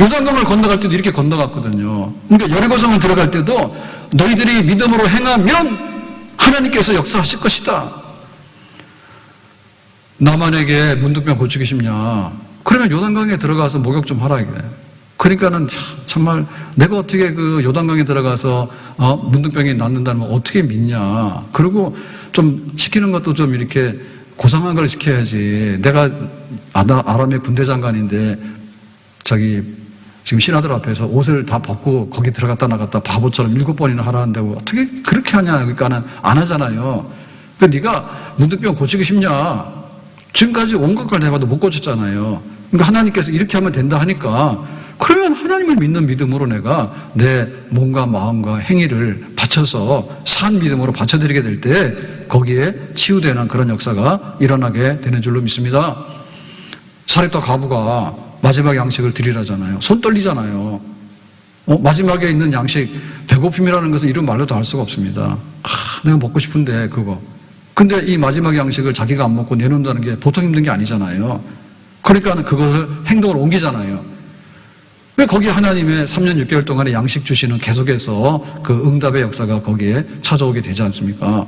요단강을 건너갈 때도 이렇게 건너갔거든요. 그러니까 여리고성을 들어갈 때도 너희들이 믿음으로 행하면 하나님께서 역사하실 것이다. 나만에게 문둥병 고치기 쉽냐? 그러면 요단강에 들어가서 목욕 좀 하라 이게. 그러니까는 정말 내가 어떻게 그 요단강에 들어가서 문둥병이 낫는다는 걸 어떻게 믿냐. 그리고 좀 지키는 것도 좀 이렇게 고상한 걸 지켜야지. 내가 아람의 군대 장관인데 지금 신하들 앞에서 옷을 다 벗고 거기 들어갔다 나갔다 바보처럼 7번이나 하라는데 어떻게 그렇게 하냐. 그러니까는 안 하잖아요. 그러니까 네가 문둥병 고치기 쉽냐. 지금까지 온갖 걸 해봐도 못 고쳤잖아요. 그러니까 하나님께서 이렇게 하면 된다 하니까 그러면 하나님을 믿는 믿음으로 내가 내 몸과 마음과 행위를 바쳐서 산 믿음으로 바쳐드리게 될 때 거기에 치유되는 그런 역사가 일어나게 되는 줄로 믿습니다. 사렙과 과부가 마지막 양식을 드리라잖아요. 손 떨리잖아요. 마지막에 있는 양식, 배고픔이라는 것은 이런 말로도 할 수가 없습니다. 내가 먹고 싶은데 그거. 근데 이 마지막 양식을 자기가 안 먹고 내놓는다는 게 보통 힘든 게 아니잖아요. 그러니까 그것을 행동으로 옮기잖아요. 왜 거기 하나님의 3년 6개월 동안의 양식 주시는 계속해서 그 응답의 역사가 거기에 찾아오게 되지 않습니까?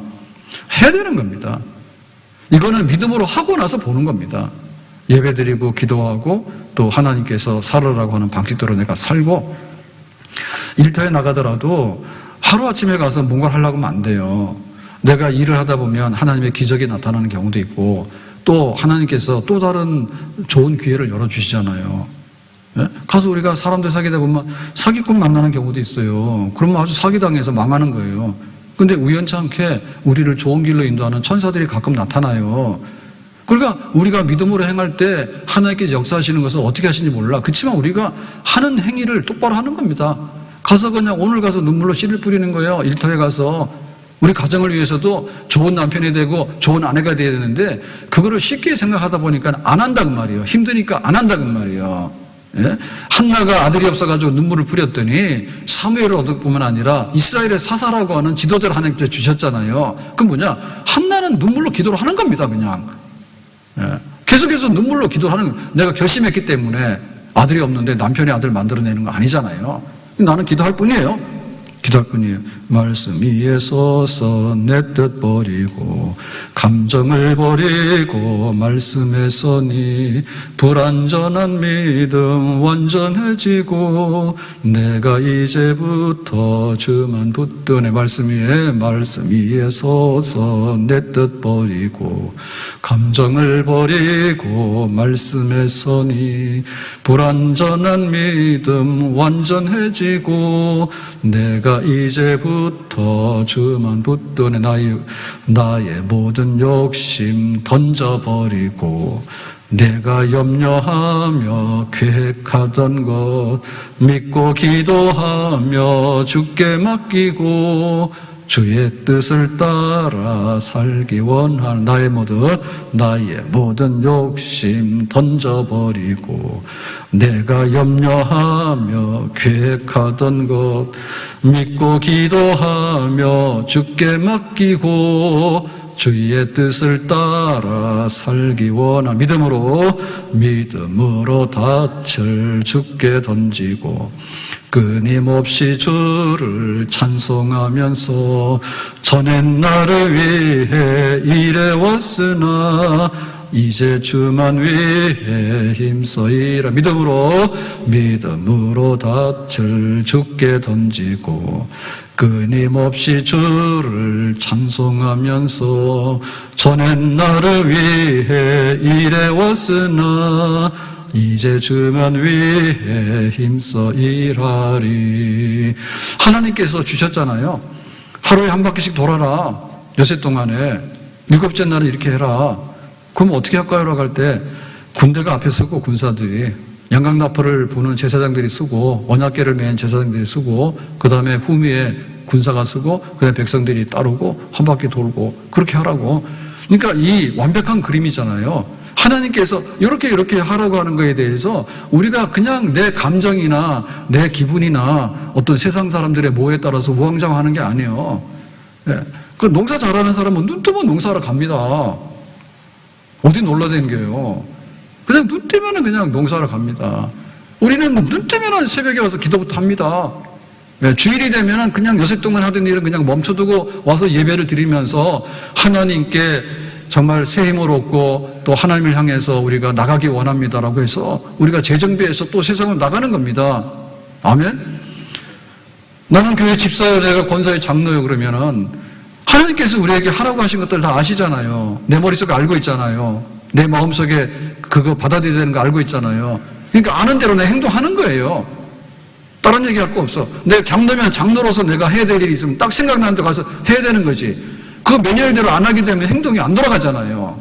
해야 되는 겁니다. 이거는 믿음으로 하고 나서 보는 겁니다. 예배드리고 기도하고 또 하나님께서 살으라고 하는 방식대로 내가 살고, 일터에 나가더라도 하루아침에 가서 뭔가를 하려고 하면 안 돼요. 내가 일을 하다 보면 하나님의 기적이 나타나는 경우도 있고, 또 하나님께서 또 다른 좋은 기회를 열어주시잖아요. 예? 가서 우리가 사람들 사귀다 보면 사기꾼 만나는 경우도 있어요. 그러면 아주 사기당해서 망하는 거예요. 근데 우연치 않게 우리를 좋은 길로 인도하는 천사들이 가끔 나타나요. 그러니까 우리가 믿음으로 행할 때 하나님께서 역사하시는 것을 어떻게 하시는지 몰라. 그렇지만 우리가 하는 행위를 똑바로 하는 겁니다. 가서 그냥 오늘 가서 눈물로 씨를 뿌리는 거예요. 일터에 가서. 우리 가정을 위해서도 좋은 남편이 되고 좋은 아내가 돼야 되는데 그거를 쉽게 생각하다 보니까 안 한다고 말이에요. 힘드니까 안 한다고 말이에요. 예? 한나가 아들이 없어가지고 눈물을 뿌렸더니 사무엘을 얻을 뿐만 아니라 이스라엘의 사사라고 하는 지도자를 하나님께서 주셨잖아요. 그건 뭐냐? 한나는 눈물로 기도를 하는 겁니다. 그냥. 예. 계속해서 눈물로 기도하는, 내가 결심했기 때문에 아들이 없는데 남편이 아들 만들어내는 거 아니잖아요. 나는 기도할 뿐이에요. 기도할 뿐이에요. 말씀 위에 서서 내 뜻 버리고 감정을 버리고 말씀에 서니 불완전한 믿음 완전해지고 내가 이제부터 주만 붙드네. 말씀 위에 서서 내 뜻 버리고 감정을 버리고 말씀에 서니 불완전한 믿음 완전해지고 내가 이제부터 주만 붙드네. 나의 모든 욕심 던져버리고 내가 염려하며 계획하던 것 믿고 기도하며 주께 맡기고 주의 뜻을 따라 살기 원하는 나의 모든 욕심 던져버리고 내가 염려하며 계획하던 것 믿고 기도하며 주께 맡기고 주의 뜻을 따라 살기 원하. 믿음으로 닻을 주께 던지고 끊임없이 주를 찬송하면서 전엔 나를 위해 일해왔으나 이제 주만 위해 힘써이라. 믿음으로 닻을 주께 던지고 끊임없이 주를 찬송하면서 전엔 나를 위해 일해왔으나 이제 주만 위해 힘써 일하리. 하나님께서 주셨잖아요. 하루에 한 바퀴씩 돌아라. 여세 동안에 7째 날은 이렇게 해라. 그럼 어떻게 할까요? 라고 할 때 군대가 앞에 서고 군사들이 양강나팔을 부는 제사장들이 쓰고 언약궤를 맨 제사장들이 쓰고 그 다음에 후미에 군사가 쓰고 그 다음에 백성들이 따르고 한 바퀴 돌고 그렇게 하라고. 그러니까 이 완벽한 그림이잖아요. 하나님께서 이렇게 하라고 하는 거에 대해서 우리가 그냥 내 감정이나 내 기분이나 어떤 세상 사람들의 모에 따라서 우왕좌왕하는 게 아니에요. 예. 그 농사 잘하는 사람은 눈 뜨면 농사하러 갑니다. 어디 놀러 다니게요? 그냥 눈 뜨면 그냥 농사하러 갑니다. 우리는 눈 뜨면 새벽에 와서 기도부터 합니다. 예. 주일이 되면 그냥 여세 동안 하던 일은 그냥 멈춰두고 와서 예배를 드리면서 하나님께 정말 새 힘을 얻고 또 하나님을 향해서 우리가 나가기 원합니다라고 해서 우리가 재정비해서 또 세상으로 나가는 겁니다. 아멘? 나는 교회 집사요, 내가 권사의 장로요 그러면은 하나님께서 우리에게 하라고 하신 것들 다 아시잖아요. 내 머릿속에 알고 있잖아요. 내 마음속에 그거 받아들여야 되는 거 알고 있잖아요. 그러니까 아는 대로 내 행동하는 거예요. 다른 얘기할 거 없어. 내가 장로면 장로로서 내가 해야 될 일이 있으면 딱 생각나는 데 가서 해야 되는 거지. 그 매뉴얼대로 안 하기 때문에 행동이 안 돌아가잖아요.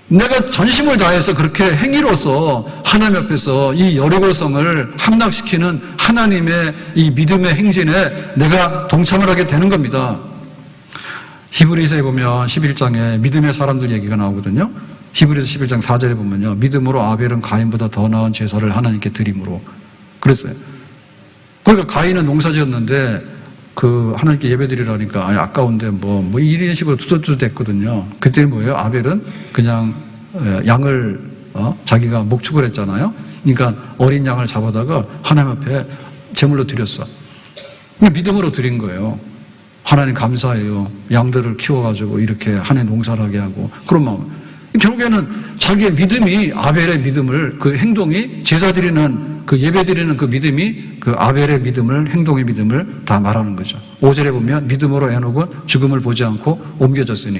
내가 전심을 다해서 그렇게 행위로서 하나님 앞에서 이 여리고성을 함락시키는 하나님의 이 믿음의 행진에 내가 동참을 하게 되는 겁니다. 히브리서에 보면 11장에 믿음의 사람들 얘기가 나오거든요. 히브리서 11장 4절에 보면요. 믿음으로 아벨은 가인보다 더 나은 제사를 하나님께 드림으로 그랬어요. 그러니까 가인은 농사지었는데 하나님께 예배드리라니까 아까운데 이런 식으로 두둑두둑 됐거든요. 그때는 뭐예요? 아벨은 그냥 양을 자기가 목축을 했잖아요. 그러니까 어린 양을 잡아다가 하나님 앞에 제물로 드렸어. 믿음으로 드린 거예요. 하나님 감사해요. 양들을 키워가지고 이렇게 한 해 농사를 하게 하고 그런 마음. 결국에는 자기의 믿음이 아벨의 믿음을 그 행동이 제사 드리는 그 예배 드리는 그 믿음이 그 아벨의 믿음을 행동의 믿음을 다 말하는 거죠. 5절에 보면 믿음으로 에녹은 죽음을 보지 않고 옮겨졌으니.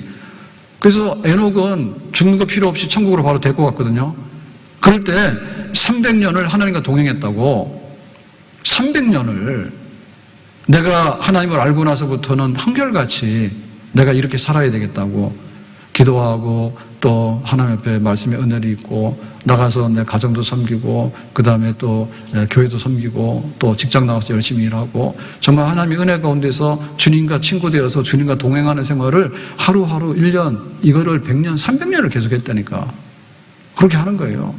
그래서 에녹은 죽는 거 필요 없이 천국으로 바로 데리고 갔거든요. 그럴 때 300년을 하나님과 동행했다고. 300년을 내가 하나님을 알고 나서부터는 한결같이 내가 이렇게 살아야 되겠다고 기도하고 또 하나님 앞에 말씀의 은혜를 입고 나가서 내 가정도 섬기고 그 다음에 또 교회도 섬기고 또 직장 나가서 열심히 일하고 정말 하나님의 은혜 가운데서 주님과 친구 되어서 주님과 동행하는 생활을 하루하루 1년 이거를 100년 300년을 계속했다니까. 그렇게 하는 거예요.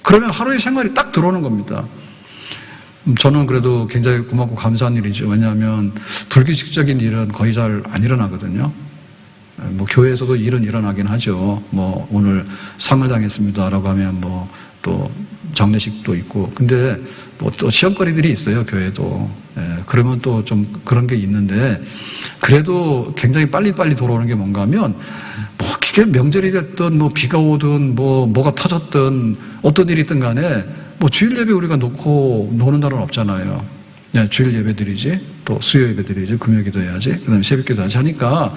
그러면 하루의 생활이 딱 들어오는 겁니다. 저는 그래도 굉장히 고맙고 감사한 일이죠. 왜냐하면 불규칙적인 일은 거의 잘 안 일어나거든요. 뭐 교회에서도 일은 일어나긴 하죠. 뭐 오늘 상을 당했습니다라고 하면 뭐 또 장례식도 있고. 근데 뭐 또 시험거리들이 있어요. 교회도. 그러면 또 좀 그런 게 있는데 그래도 굉장히 빨리빨리 돌아오는 게 뭔가 하면 뭐 그게 명절이 됐든 뭐 비가 오든 뭐가 터졌든 어떤 일이 있든 간에 뭐 주일 예배 우리가 놓고 노는 날은 없잖아요. 주일 예배 드리지, 또 수요 예배 드리지, 금요 기도 해야지, 그 다음에 새벽 기도 하지 하니까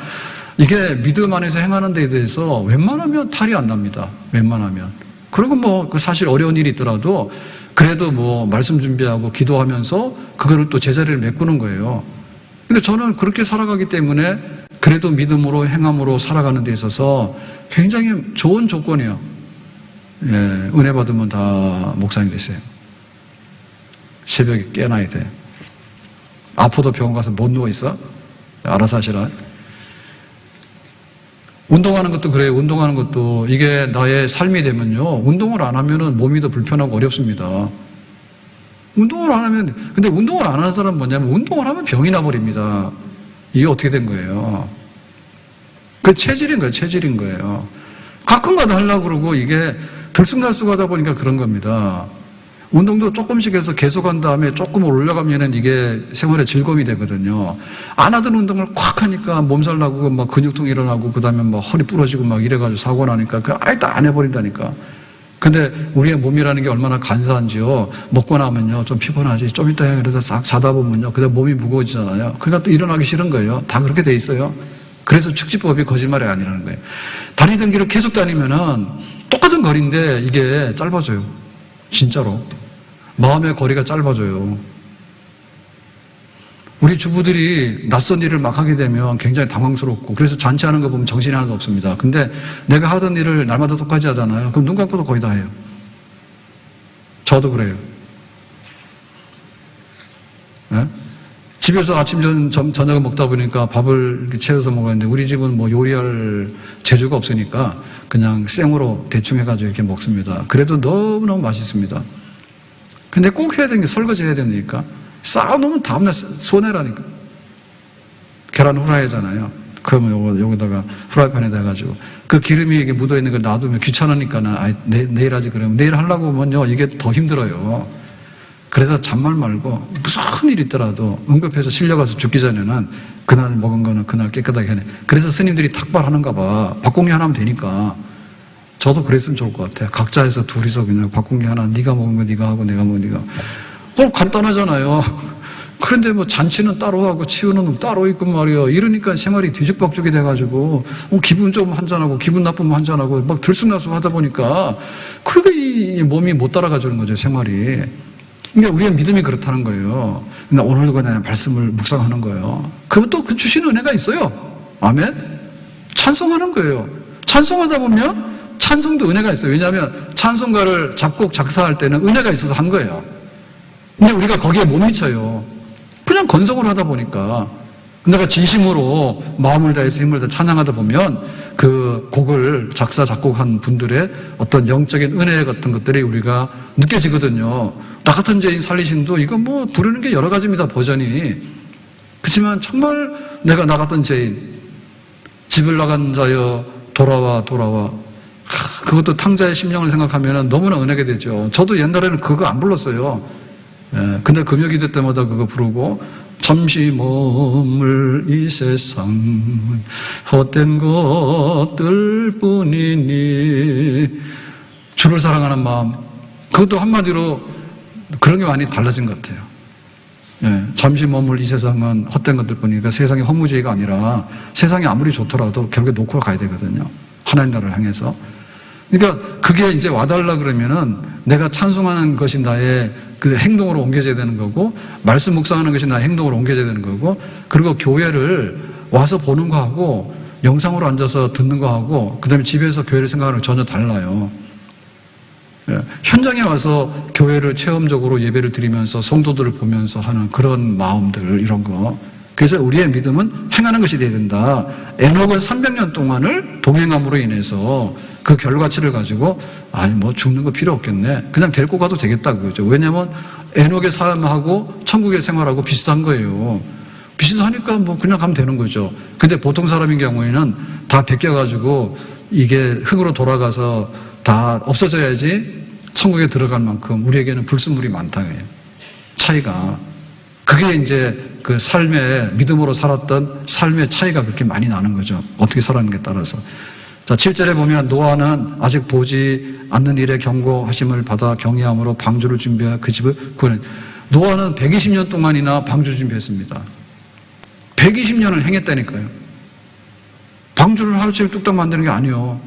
이게 믿음 안에서 행하는 데에 대해서 웬만하면 탈이 안 납니다. 웬만하면. 그리고 뭐 사실 어려운 일이 있더라도 그래도 뭐 말씀 준비하고 기도하면서 그거를 또 제자리를 메꾸는 거예요. 근데 저는 그렇게 살아가기 때문에 그래도 믿음으로 행함으로 살아가는 데 있어서 굉장히 좋은 조건이에요. 은혜 받으면 다 목사님 되세요. 새벽에 깨어나야 돼. 아파도 병원 가서 못 누워있어? 알아서 하시라. 운동하는 것도 그래요. 운동하는 것도 이게 나의 삶이 되면요. 운동을 안 하면은 몸이 더 불편하고 어렵습니다. 운동을 안 하면, 근데 운동을 안 하는 사람은 뭐냐면 운동을 하면 병이 나버립니다. 이게 어떻게 된 거예요? 그 체질인 거예요. 체질인 거예요. 가끔가다 하려고 그러고 이게 들쑥날쑥하다 보니까 그런 겁니다. 운동도 조금씩 해서 계속 한 다음에 조금 올라가면은 이게 생활의 즐거움이 되거든요. 안 하던 운동을 콱 하니까 몸살 나고 막 근육통 일어나고 그 다음에 막 허리 부러지고 막 이래가지고 사고 나니까 그 아예 다 안 해버린다니까. 근데 우리의 몸이라는 게 얼마나 간사한지요. 먹고 나면요 좀 피곤하지. 좀 이따 해. 그래서 싹 자다 보면요. 그다음 몸이 무거워지잖아요. 그러니까 또 일어나기 싫은 거예요. 다 그렇게 돼 있어요. 그래서 축지법이 거짓말이 아니라는 거예요. 다니던 길을 계속 다니면은 똑같은 거리인데 이게 짧아져요. 진짜로. 마음의 거리가 짧아져요. 우리 주부들이 낯선 일을 막 하게 되면 굉장히 당황스럽고 그래서 잔치하는 거 보면 정신이 하나도 없습니다. 근데 내가 하던 일을 날마다 똑같이 하잖아요. 그럼 눈 감고도 거의 다 해요. 저도 그래요. 네? 집에서 아침 저녁을 먹다 보니까 밥을 이렇게 채워서 먹었는데 우리 집은 뭐 요리할 재주가 없으니까 그냥 생으로 대충 해가지고 이렇게 먹습니다. 그래도 너무너무 맛있습니다. 근데 꼭 해야 되는 게 설거지 해야 되니까 쌓아놓으면 다음날 손해라니까. 계란 후라이잖아요. 그러면 여기다가 후라이팬에다 해가지고 그 기름이 이게 묻어있는 걸 놔두면 귀찮으니까 내일 하지 그러면 내일 하려고 하면요 이게 더 힘들어요. 그래서 잔말 말고 무슨 일 있더라도 응급해서 실려가서 죽기 전에는 그날 먹은 거는 그날 깨끗하게 해내. 그래서 스님들이 탁발하는가 봐. 밥공기 하나 하면 되니까. 저도 그랬으면 좋을 것 같아요. 각자 해서 둘이서 그냥 밥공기 하나 네가 먹은 거 네가 하고 내가 먹은 거 네가. 간단하잖아요. 그런데 뭐 잔치는 따로 하고 치우는 따로 있고 말이에요. 이러니까 생활이 뒤죽박죽이 돼가지고 기분 좀 한잔하고 기분 나쁘면 한잔하고 막 들쑥날쑥 하다 보니까 그렇게 이 몸이 못 따라가주는 거죠. 생활이. 그러니까 우리의 믿음이 그렇다는 거예요. 근데 오늘도 그냥 말씀을 묵상하는 거예요. 그러면 또 그 주신 은혜가 있어요. 아멘? 찬송하는 거예요. 찬송하다 보면 찬송도 은혜가 있어요. 왜냐하면 찬송가를 작곡, 작사할 때는 은혜가 있어서 한 거예요. 근데 우리가 거기에 못 미쳐요. 그냥 건성을 하다 보니까. 내가 진심으로 마음을 다해서 힘을 다 찬양하다 보면 그 곡을 작사, 작곡한 분들의 어떤 영적인 은혜 같은 것들이 우리가 느껴지거든요. 나 같은 죄인 살리신도 이거 뭐 부르는 게 여러 가지입니다. 버전이. 그렇지만 정말 내가 나 같은 죄인 집을 나간 자여 돌아와 돌아와 그것도 탕자의 심령을 생각하면 너무나 은혜가 되죠. 저도 옛날에는 그거 안 불렀어요. 근데 금요기도 때마다 그거 부르고, 잠시 머물 이 세상은 헛된 것들 뿐이니, 주를 사랑하는 마음, 그것도 한마디로 그런 게 많이 달라진 것 같아요. 잠시 머물 이 세상은 헛된 것들 뿐이니까 세상이 허무주의가 아니라 세상이 아무리 좋더라도 결국에 놓고 가야 되거든요. 하나님 나라를 향해서. 그러니까 그게 이제 와달라 그러면은 내가 찬송하는 것이 나의 그 행동으로 옮겨져야 되는 거고, 말씀 묵상하는 것이 나의 행동으로 옮겨져야 되는 거고, 그리고 교회를 와서 보는 거하고 영상으로 앉아서 듣는 거하고 그다음에 집에서 교회를 생각하는 거 전혀 달라요. 현장에 와서 교회를 체험적으로 예배를 드리면서 성도들을 보면서 하는 그런 마음들, 이런 거. 그래서 우리의 믿음은 행하는 것이 되어야 된다. 에녹은 300년 동안을 동행함으로 인해서 그 결과치를 가지고 뭐 죽는 거 필요 없겠네, 그냥 데리고 가도 되겠다 그거죠. 왜냐하면 에녹의 삶하고 천국의 생활하고 비슷한 거예요. 비슷하니까 뭐 그냥 가면 되는 거죠. 근데 보통 사람인 경우에는 다 베껴가지고 이게 흙으로 돌아가서 다 없어져야지 천국에 들어갈 만큼 우리에게는 불순물이 많다. 차이가. 그게 이제 그 삶의, 믿음으로 살았던 삶의 차이가 그렇게 많이 나는 거죠. 어떻게 살았는지에 따라서. 자, 7절에 보면 노아는 아직 보지 않는 일에 경고하심을 받아 경외함으로 방주를 준비하여 그 집을 구원해. 노아는 120년 동안이나 방주를 준비했습니다. 120년을 행했다니까요. 방주를 하루치를 뚝딱 만드는 게 아니에요.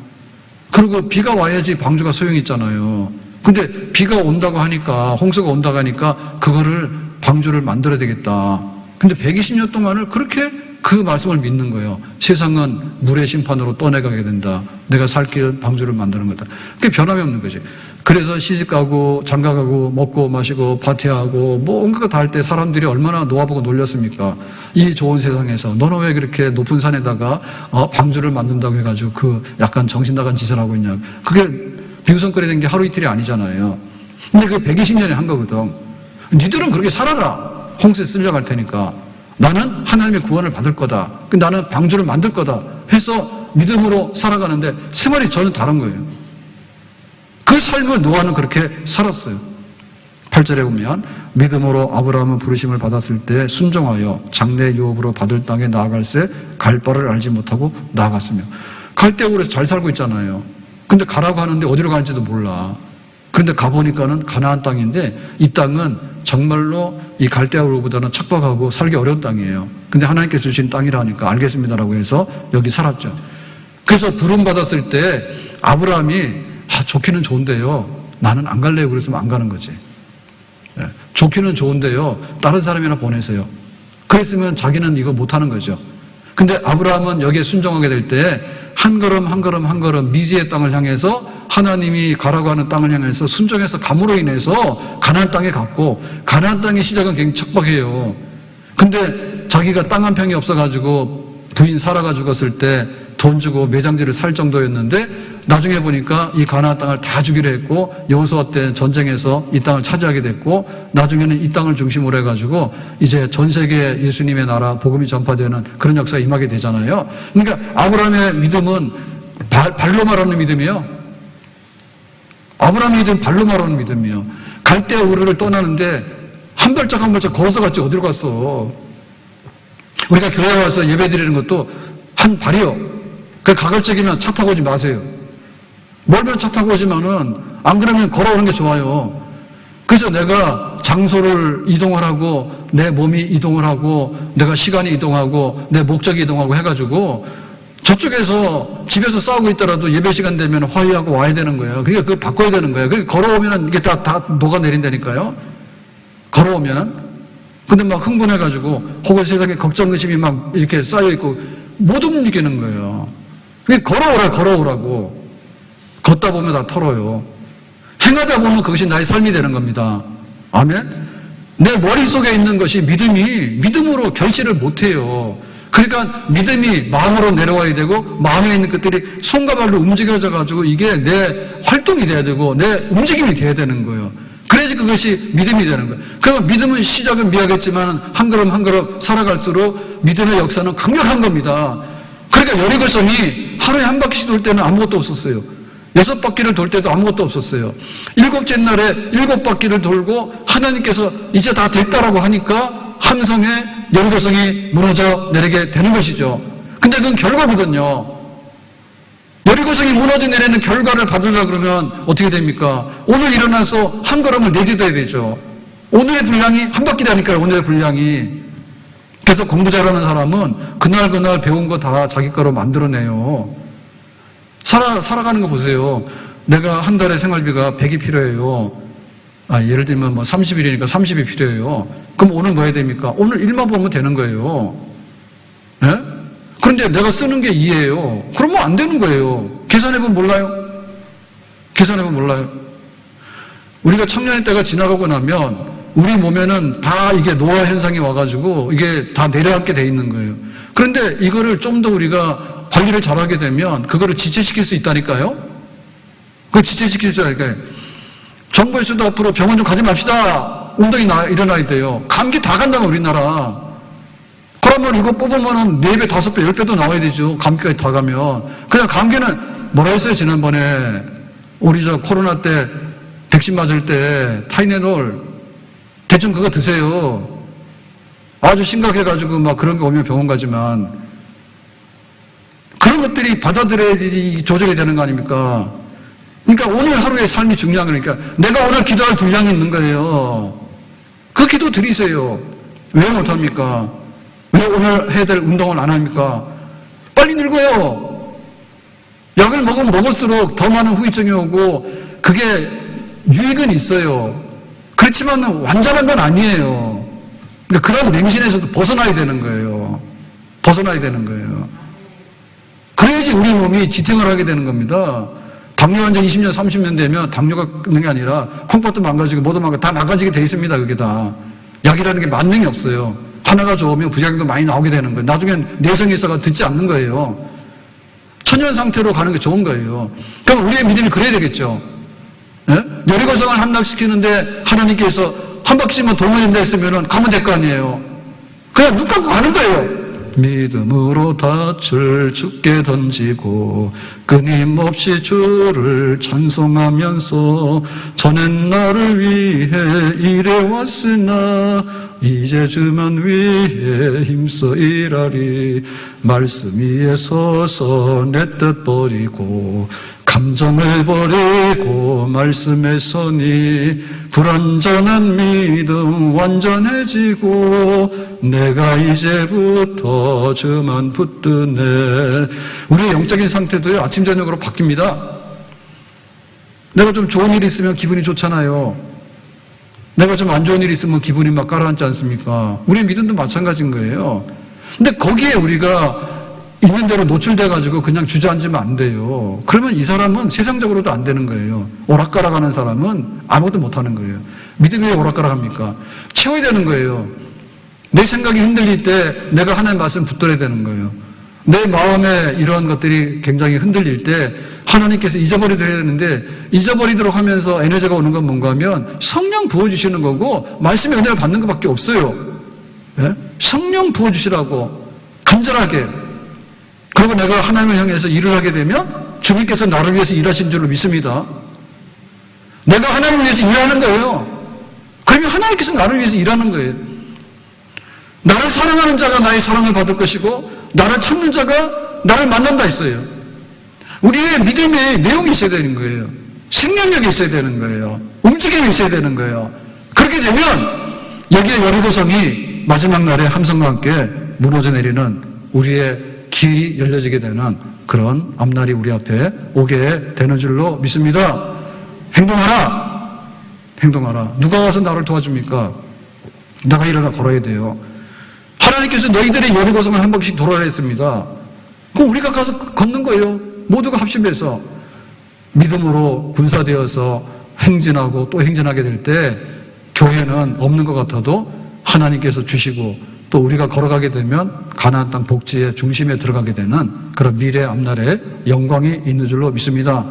그리고 비가 와야지 방주가 소용이 있잖아요. 근데 비가 온다고 하니까, 홍수가 온다고 하니까 그거를 방주를 만들어야 되겠다. 근데 120년 동안을 그렇게 그 말씀을 믿는 거예요. 세상은 물의 심판으로 떠내가게 된다. 내가 살 길은 방주를 만드는 거다. 그게 변함이 없는 거지. 그래서 시집가고 장가가고 먹고 마시고 파티하고 뭐 온갖 다 할 때 사람들이 얼마나 노아보고 놀렸습니까? 이 좋은 세상에서 너는 왜 그렇게 높은 산에다가 방주를 만든다고 해가지고 그 약간 정신 나간 짓을 하고 있냐. 그게 비우성거리 된 게 하루 이틀이 아니잖아요. 근데 그게 120년에 한 거거든. 니들은 그렇게 살아라. 홍수에 쓸려갈 테니까. 나는 하나님의 구원을 받을 거다. 나는 방주를 만들 거다 해서 믿음으로 살아가는데 생활이 전혀 다른 거예요. 그 삶을 노아는 그렇게 살았어요. 8절에 보면 믿음으로 아브라함은 부르심을 받았을 때 순종하여 장래 유업으로 받을 땅에 나아갈새 갈 바를 알지 못하고 나아갔으며. 갈대우에서 잘 살고 있잖아요. 근데 가라고 하는데 어디로 가는지도 몰라. 그런데 가보니까는 가나안 땅인데 이 땅은 정말로 이 갈대아우르보다는 척박하고 살기 어려운 땅이에요. 근데 하나님께서 주신 땅이라니까 알겠습니다라고 해서 여기 살았죠. 그래서 부름받았을 때 아브라함이 좋기는 좋은데요, 나는 안 갈래요. 그랬으면 안 가는 거지. 좋기는 좋은데요, 다른 사람이나 보내세요. 그랬으면 자기는 이거 못하는 거죠. 근데 아브라함은 여기에 순종하게 될 때 한 걸음 한 걸음 한 걸음 미지의 땅을 향해서, 하나님이 가라고 하는 땅을 향해서 순종해서 감으로 인해서 가나안 땅에 갔고, 가나안 땅의 시작은 굉장히 척박해요. 근데 자기가 땅 한 평이 없어가지고 부인 사라가 죽었을 때 돈 주고 매장지를 살 정도였는데 나중에 보니까 이 가나안 땅을 다 주기로 했고 여호수아 때 전쟁에서 이 땅을 차지하게 됐고 나중에는 이 땅을 중심으로 해가지고 이제 전 세계 예수님의 나라 복음이 전파되는 그런 역사가 임하게 되잖아요. 그러니까 아브라함의 믿음은 발로 말하는 믿음이에요. 아브라함의 믿음은 발로 말하는 믿음이에요. 갈대아 우르를 떠나는데 한 발짝 한 발짝 걸어서 갔지 어디로 갔어. 우리가 교회 와서 예배 드리는 것도 한 발이요. 그 가급적이면 차 타고 오지 마세요. 멀면 차 타고 오지만은 안 그러면 걸어오는 게 좋아요. 그래서 내가 장소를 이동을 하고 내 몸이 이동을 하고 내가 시간이 이동하고 내 목적이 이동하고 해가지고 저쪽에서 집에서 싸우고 있더라도 예배 시간 되면 화해하고 와야 되는 거예요. 그러니까 그걸 바꿔야 되는 거예요. 그게 걸어오면 이게 다 녹아내린다니까요. 걸어오면은. 근데 막 흥분해가지고 혹은 세상에 걱정, 의심이 막 이렇게 쌓여있고 못 움직이는 거예요. 걸어오라고. 걷다 보면 다 털어요. 행하다 보면 그것이 나의 삶이 되는 겁니다. 아멘? 내 머릿속에 있는 것이 믿음으로 결실을 못해요. 그러니까 믿음이 마음으로 내려와야 되고 마음에 있는 것들이 손과 발로 움직여져 가지고 이게 내 활동이 돼야 되고 내 움직임이 돼야 되는 거예요. 그래야지 그것이 믿음이 되는 거예요. 그러면 믿음은 시작은 미약했지만 한 걸음 한 걸음 살아갈수록 믿음의 역사는 강력한 겁니다. 그러니까 여리고성이 하루에 한 바퀴 돌 때는 아무것도 없었어요. 6바퀴를 돌 때도 아무것도 없었어요. 7째 날에 7바퀴를 돌고 하나님께서 이제 다 됐다라고 하니까 함성에 여리고성이 무너져 내리게 되는 것이죠. 근데 그건 결과거든요. 여리고성이 무너져 내리는 결과를 받으려고 그러면 어떻게 됩니까? 오늘 일어나서 한 걸음을 내딛어야 되죠. 오늘의 분량이 한 바퀴라니까요. 오늘의 분량이. 그래서 공부 잘하는 사람은 그날 배운 거 다 자기 거로 만들어내요. 살아가는 거 보세요. 내가 한 달에 생활비가 100이 필요해요. 예를 들면 뭐 30일이니까 30이 필요해요. 그럼 오늘 뭐 해야 됩니까? 오늘 1만 보면 되는 거예요. 예? 그런데 내가 쓰는 게 2예요. 그러면 안 되는 거예요. 계산해보면 몰라요? 계산해보면 몰라요? 우리가 청년의 때가 지나가고 나면 우리 몸에는 다 이게 노화 현상이 와가지고 이게 다 내려앉게 돼 있는 거예요. 그런데 이거를 좀 더 우리가 관리를 잘하게 되면 그거를 지체시킬 수 있다니까요? 그걸 지체시킬 수 있다니까요. 정부에서도 앞으로 병원 좀 가지 맙시다. 운동이 일어나야 돼요. 감기 다 간다고 우리나라. 그러면 이거 뽑으면 4배, 5배, 10배도 나와야 되죠. 감기까지 다 가면. 그냥 감기는 뭐라 했어요, 지난번에. 우리 코로나 때 백신 맞을 때 타이레놀 대충 그거 드세요. 아주 심각해가지고 막 그런 거 오면 병원 가지만. 그런 것들이 받아들여야지 조절이 되는 거 아닙니까? 그러니까 오늘 하루의 삶이 중요한 거니까 내가 오늘 기도할 분량이 있는 거예요. 그 기도 드리세요. 왜 못합니까? 왜 오늘 해야 될 운동을 안 합니까? 빨리 늙어요. 약을 먹으면 먹을수록 더 많은 후유증이 오고 그게 유익은 있어요. 그렇지만 완전한 건 아니에요. 그러니까 그런 맹신에서도 벗어나야 되는 거예요. 벗어나야 되는 거예요. 그래야지 우리 몸이 지탱을 하게 되는 겁니다. 당뇨 환자 20년, 30년 되면 당뇨가 끊는 게 아니라 콩팥도 망가지고 뭐도 망가지고 다 망가지게 돼 있습니다. 그게 다. 약이라는 게 만능이 없어요. 하나가 좋으면 부작용도 많이 나오게 되는 거예요. 나중엔 내성이 있어가 듣지 않는 거예요. 천연 상태로 가는 게 좋은 거예요. 그럼 우리의 믿음이 그래야 되겠죠. 예? 여리고성을 함락시키는데 하나님께서 한 바퀴씩만 돌면다 했으면 가면 될 거 아니에요. 그냥 눈 감고 가는 거예요. 믿음으로 닻을 주께 던지고 끊임없이 주를 찬송하면서 전엔 나를 위해 일해왔으나 이제 주만 위해 힘써 일하리. 말씀 위에 서서 내 뜻 버리고 감정을 버리고 말씀에 서니 불완전한 믿음 완전해지고 내가 이제부터 주만 붙드네. 우리의 영적인 상태도요 아침 저녁으로 바뀝니다. 내가 좀 좋은 일이 있으면 기분이 좋잖아요. 내가 좀 안 좋은 일이 있으면 기분이 막 가라앉지 않습니까? 우리의 믿음도 마찬가지인 거예요. 근데 거기에 우리가 있는 대로 노출돼가지고 그냥 주저앉으면 안 돼요. 그러면 이 사람은 세상적으로도 안 되는 거예요. 오락가락하는 사람은 아무것도 못하는 거예요. 믿음이 왜 오락가락합니까? 채워야 되는 거예요. 내 생각이 흔들릴 때 내가 하나님 말씀 붙들어야 되는 거예요. 내 마음에 이런 것들이 굉장히 흔들릴 때 하나님께서 잊어버리도록 해야 되는데 잊어버리도록 하면서 에너지가 오는 건 뭔가 하면 성령 부어주시는 거고 말씀의 은혜를 받는 것밖에 없어요. 예? 성령 부어주시라고 간절하게. 그리고 내가 하나님을 향해서 일을 하게 되면 주님께서 나를 위해서 일하신 줄로 믿습니다. 내가 하나님을 위해서 일하는 거예요. 그러면 하나님께서 나를 위해서 일하는 거예요. 나를 사랑하는 자가 나의 사랑을 받을 것이고 나를 찾는 자가 나를 만난다 했어요. 우리의 믿음에 내용이 있어야 되는 거예요. 생명력이 있어야 되는 거예요. 움직임이 있어야 되는 거예요. 그렇게 되면 여기에 여리고성이 마지막 날에 함성과 함께 무너져 내리는 우리의 길이 열려지게 되는 그런 앞날이 우리 앞에 오게 되는 줄로 믿습니다. 행동하라. 행동하라. 누가 와서 나를 도와줍니까? 내가 일어나 걸어야 돼요. 하나님께서 너희들의 여리고성을 한 번씩 돌아라 했습니다. 그럼 우리가 가서 걷는 거예요. 모두가 합심해서 믿음으로 군사되어서 행진하고 또 행진하게 될 때 교회는 없는 것 같아도 하나님께서 주시고 또 우리가 걸어가게 되면 가나안 땅 복지의 중심에 들어가게 되는 그런 미래 앞날에 영광이 있는 줄로 믿습니다.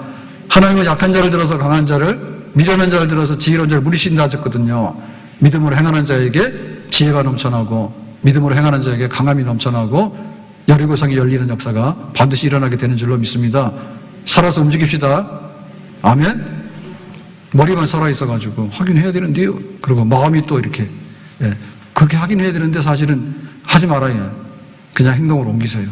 하나님은 약한 자를 들어서 강한 자를, 미련한 자를 들어서 지혜로운 자를 물리신다 하셨거든요. 믿음으로 행하는 자에게 지혜가 넘쳐나고 믿음으로 행하는 자에게 강함이 넘쳐나고 여리고성이 열리는 역사가 반드시 일어나게 되는 줄로 믿습니다. 살아서 움직입시다. 아멘? 머리만 살아있어가지고 확인해야 되는데요. 그리고 마음이 또 이렇게, 예, 그렇게 확인해야 되는데 사실은 하지 말아야 그냥 행동으로 옮기세요.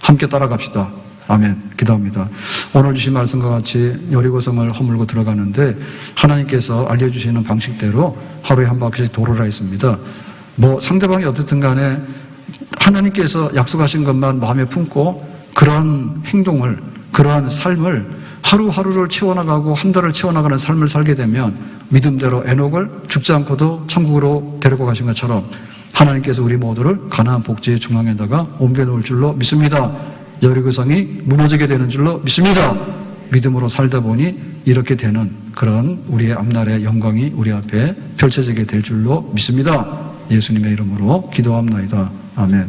함께 따라갑시다. 아멘. 기도합니다. 오늘 주신 말씀과 같이 여리고성을 허물고 들어가는데 하나님께서 알려주시는 방식대로 하루에 한 바퀴씩 도로라 했습니다. 뭐 상대방이 어떻든 간에 하나님께서 약속하신 것만 마음에 품고 그러한 행동을, 그러한 삶을 하루하루를 채워나가고 한 달을 채워나가는 삶을 살게 되면 믿음대로 에녹을 죽지 않고도 천국으로 데리고 가신 것처럼 하나님께서 우리 모두를 가나안 복지의 중앙에다가 옮겨놓을 줄로 믿습니다. 여리고성이 무너지게 되는 줄로 믿습니다. 믿음으로 살다 보니 이렇게 되는 그런 우리의 앞날의 영광이 우리 앞에 펼쳐지게 될 줄로 믿습니다. 예수님의 이름으로 기도합나이다. 아멘.